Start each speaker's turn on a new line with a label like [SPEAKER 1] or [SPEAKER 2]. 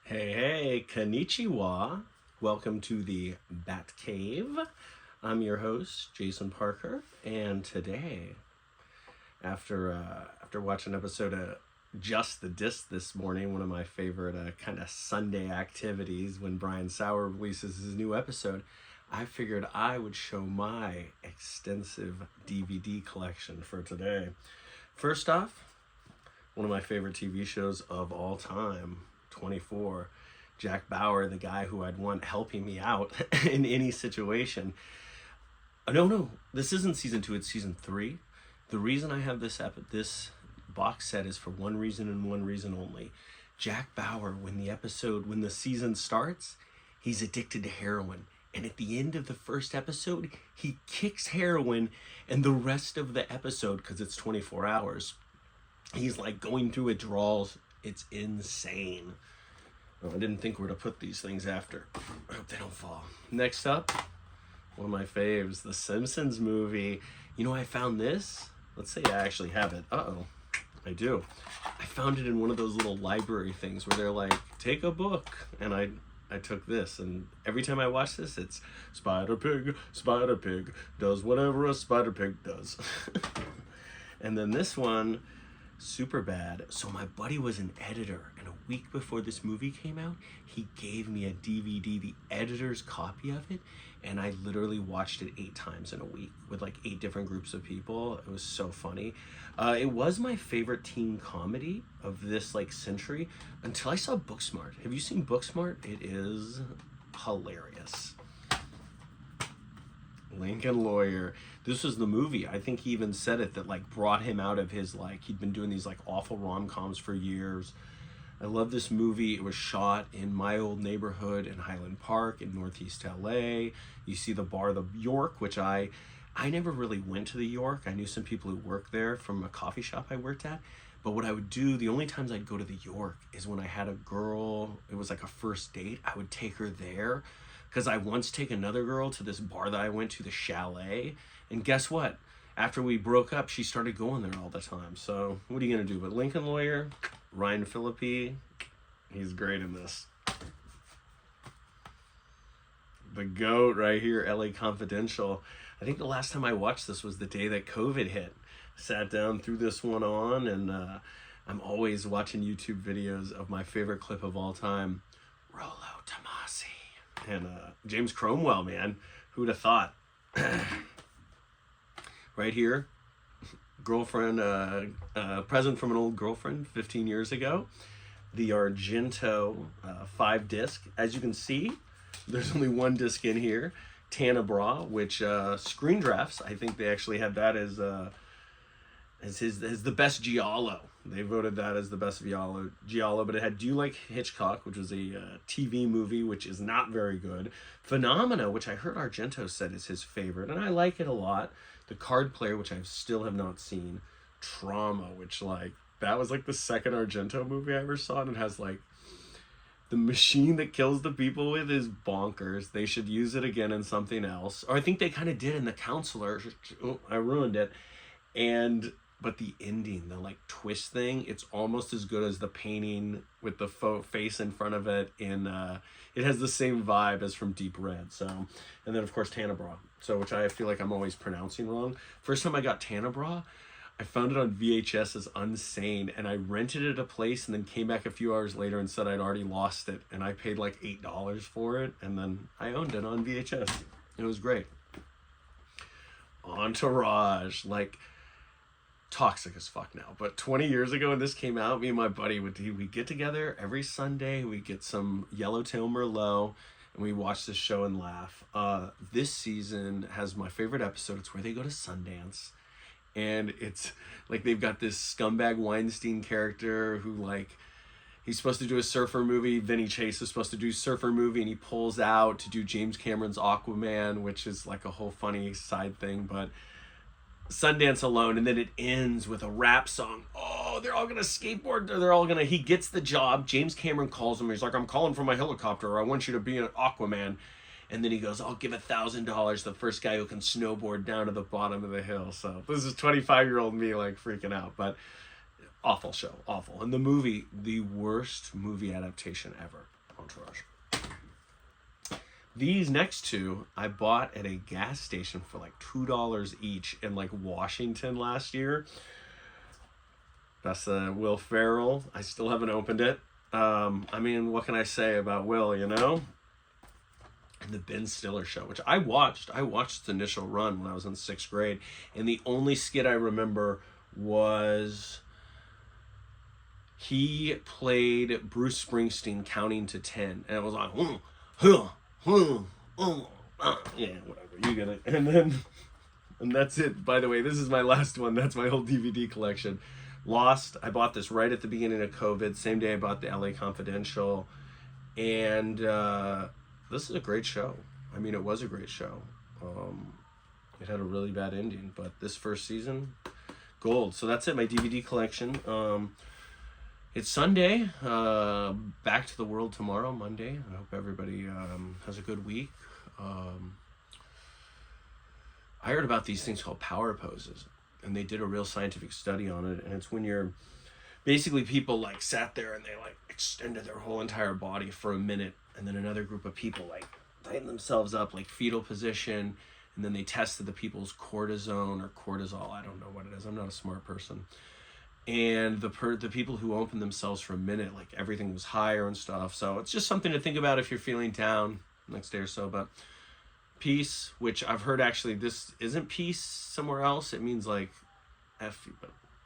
[SPEAKER 1] Hey, konnichiwa. Welcome to the Bat Cave. I'm your host, Jason Parker, and today, after watching an episode of Just the Disc this morning, one of my favorite kind of Sunday activities when Brian Sauer releases his new episode, I figured I would show my extensive DVD collection for today. First off, one of my favorite TV shows of all time, 24. Jack Bauer, the guy who I'd want helping me out in any situation. No, this isn't season 2, it's season 3. The reason I have this box set is for one reason and one reason only. Jack Bauer, when the season starts, he's addicted to heroin. And at the end of the first episode, he kicks heroin, and the rest of the episode, because it's 24 hours, he's like going through withdrawals. It's insane. Oh, I didn't think where to put these things after. I hope they don't fall. Next up, one of my faves, The Simpsons movie. You know, I found this. Let's say I actually have it. Uh-oh. I do. I found it in one of those little library things where they're like, take a book. And I took this, and every time I watch this, it's Spider Pig does whatever a Spider Pig does. And then this one, super bad. So my buddy was an editor, and a week before this movie came out, he gave me a DVD, the editor's copy of it, and I literally watched it 8 times in a week with like 8 different groups of people. It was so funny. It was my favorite teen comedy of this like century until I saw Booksmart. Have you seen Booksmart? It is hilarious. Lincoln Lawyer. This was the movie. I think he even said it that like brought him out of his like, he'd been doing these like awful rom-coms for years. I love this movie. It was shot in my old neighborhood in Highland Park in Northeast LA. You see the bar, the York, which I never really went to the York. I knew some people who worked there from a coffee shop I worked at. But what I would do, the only times I'd go to the York is when I had a girl, it was like a first date, I would take her there. Because I once take another girl to this bar that I went to, the Chalet. And guess what? After we broke up, she started going there all the time. So what are you going to do? But Lincoln Lawyer, Ryan Phillippe, he's great in this. The GOAT right here, LA Confidential. I think the last time I watched this was the day that COVID hit. Sat down, threw this one on, and I'm always watching YouTube videos of my favorite clip of all time, Rollo Tomasi. And James Cromwell, man. Who'd have thought? Right here, girlfriend, present from an old girlfriend 15 years ago. The Argento 5-disc. As you can see, there's only one disc in here. Tannabra, which Screen Drafts, I think they actually had that as the best giallo. They voted that as the best giallo, but it had Do You Like Hitchcock, which was a TV movie, which is not very good. Phenomena, which I heard Argento said is his favorite, and I like it a lot. The Card Player, which I still have not seen. Trauma, which like, that was like the second Argento movie I ever saw, and it has like, the machine that kills the people with is bonkers. They should use it again in something else. Or I think they kind of did in The Counselor. Oh, I ruined it. But the ending, the like twist thing, it's almost as good as the painting with the face in front of it. It has the same vibe as from Deep Red. So, and then of course Tannabra. So, which I feel like I'm always pronouncing wrong. First time I got Tannabra, I found it on VHS as Unsane, and I rented it at a place and then came back a few hours later and said I'd already lost it, and I paid like $8 for it, and then I owned it on VHS. It was great. Entourage, like, toxic as fuck now, but 20 years ago when this came out, me and my buddy we'd get together every Sunday, we'd get some Yellowtail Merlot, and we watch this show and laugh. This season has my favorite episode. It's where they go to Sundance, and it's like they've got this scumbag Weinstein character who like, he's supposed to do a surfer movie. Vinny Chase is supposed to do a surfer movie, and he pulls out to do James Cameron's Aquaman, which is like a whole funny side thing, but Sundance alone, and then it ends with a rap song. Oh, they're all gonna skateboard. He gets the job. James Cameron calls him. He's like, I'm calling from my helicopter. I want you to be an Aquaman. And then he goes, I'll give $1,000 the first guy who can snowboard down to the bottom of the hill. So this is 25-year-old me like freaking out. But awful show, awful. And the movie, the worst movie adaptation ever. Entourage. These next two I bought at a gas station for like $2 each in like Washington last year. That's the Will Ferrell. I still haven't opened it. I mean, what can I say about Will, you know? And the Ben Stiller show, which I watched. I watched its initial run when I was in 6th grade. And the only skit I remember was he played Bruce Springsteen counting to 10. And it was like, yeah, whatever, you get it. And that's it. By the way, this is my last one. That's my whole DVD collection. Lost. I bought this right at the beginning of COVID. Same day I bought the LA Confidential. And this is a great show. I mean, it was a great show. It had a really bad ending, but this first season, gold. So that's it, my DVD collection. It's Sunday. Back to the world tomorrow, Monday. I hope everybody has a good week. I heard about these things called power poses, and they did a real scientific study on it. And it's when you're basically, people like sat there and they like extended their whole entire body for a minute, and then another group of people like tightened themselves up like fetal position, and then they tested the people's cortisone or cortisol. I don't know what it is. I'm not a smart person. And the people who opened themselves for a minute, like everything was higher and stuff. So it's just something to think about if you're feeling down next day or so. But peace, which I've heard actually this isn't peace somewhere else. It means like F you, but